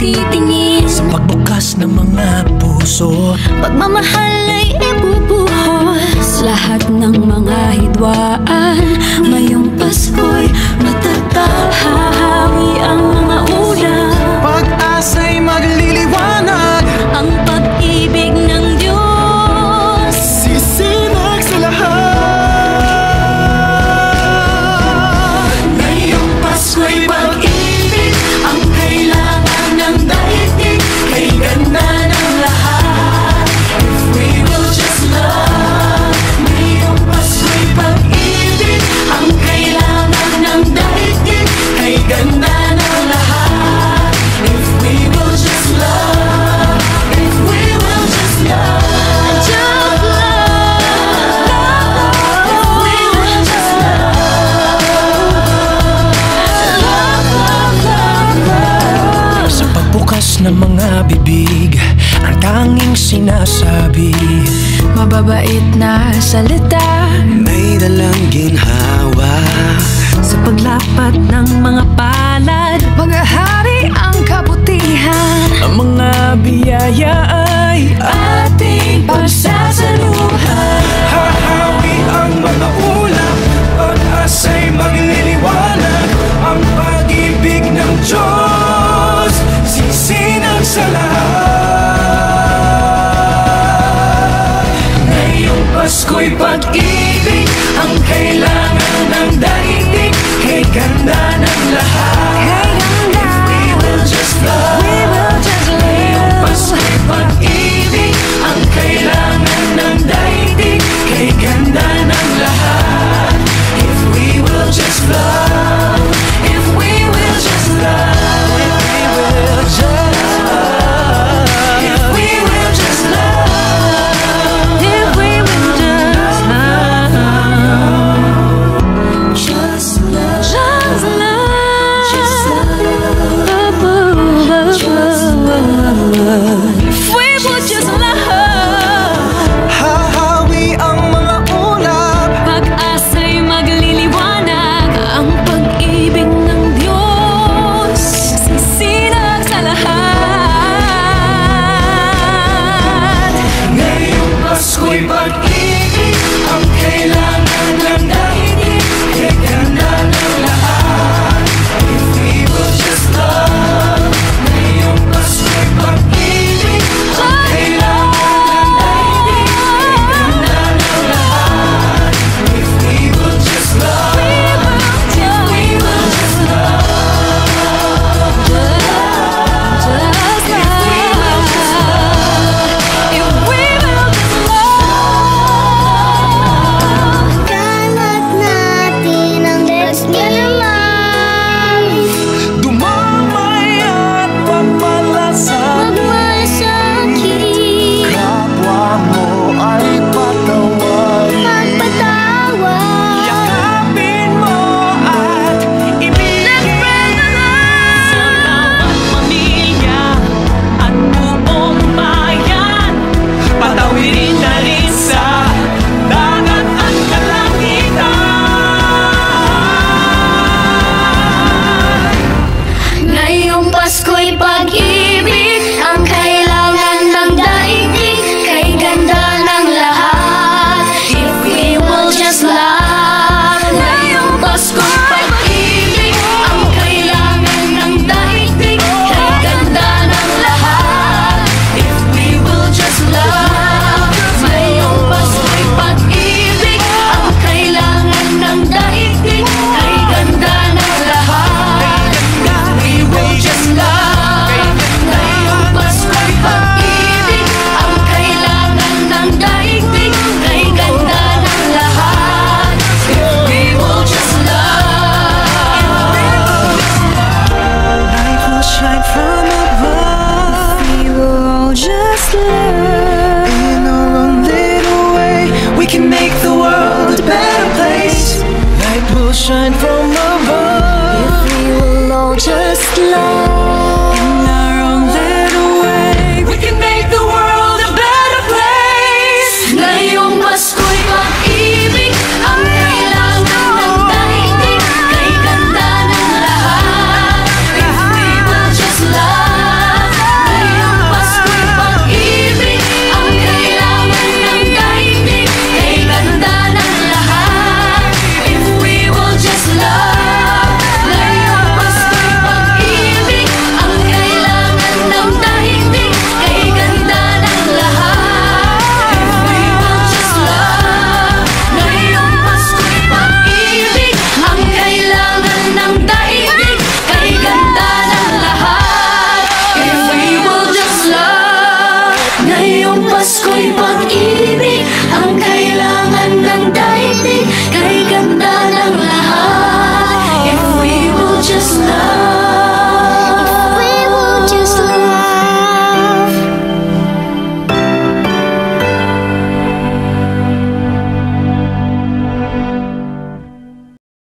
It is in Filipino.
titingin. Sa pagbukas ng mga puso, pagmamahal ay ibubuhos. Lahat ng mga hidwaan, ngayong Pasko'y matatag. Hahawi ang mga ulam, pag-asa'y magliliwanag. ang pag-ibig ng Diyos Sisinag sa lahat. ngayong Pasko'y pag-ibig, ang kailangan ng daigdig. Kay ganda ng lahat, if we will just love. Ngayong Pasko'y pag-ibig, ang kailangan ng daigdig. Kay ganda ng lahat, if we will just love. If we will just love. Just love. If we will just love. Sa pagbukas ng mga bibig, ang tanging sinasabi, Mababait na salita, may dalang ginhawa. sa paglapat ng mga palad, maghahari ang kabutihan. Ang mga biyaya ay Ating pagsasaluhan. hahawi ang mga ulap, pag-asa'y magliliwanag. Ang pag-ibig ng Diyos sisinag sa lahat. Ngayong Pasko'y pag-ibig, ang kailangan ng daigdig. Kay ganda ng lahat, if we will just love. Ngayong Pasko'y pag-ibig, ang kailangan ng daigdig. Kay ganda ng lahat, if we will just love. If we will just love. If we will just love. If we will just love. If we will just love. Just love. Just love. Just love. If we will just love. Hahawi ang mga ulap, Pag-asa'y magliliwanag, ang pag-ibig ng Diyos sisinag sa lahat. Ngayong Pasko'y pag-ibig, ang kailangan ng daigdig. Kay ganda ng lahat, if we will just love. Ngayong Pasko'y pag-ibig, ang kailangan ng daigdig. Kay ganda ng lahat, if we will just love. If we will just love. Just love. If we will just love. Kalat natin ang life. dumamay at papalasakit. Magmasakit, Kapwa mo ay patawarin. magpatawad. Yakapin mo at ibigin. Sa bawat pamilya at buong bayan, Patawirin na rin sa dagat at kalangitan. Ngayong Pasko'y pag-ibig, ang kailangan ng daigdig. Kay ganda ng lahat, if we will just love. Ngayong Pasko'y pag-ibig, ang kailangan ng daigdig. Kay ganda ng lahat, if we will just love. Ngayong Pasko'y pag-ibig, ang kailangan ng daigdig. Kay ganda ng lahat, if we will just love. Ngayong Pasko'y pag-ibig, ang kailangan ng daigdig. Kay ganda ng lahat, if we will just love. light will shine from above. We will all just love. In our own little way, we can make the world a better place. Light will shine from above. If we will all just love. In our own little way, we can make the world a better place. Ngayong Pasko'y pag-ibig, ang kailangan ng daigdig. Kay ganda ng lahat, if we will just love. just now.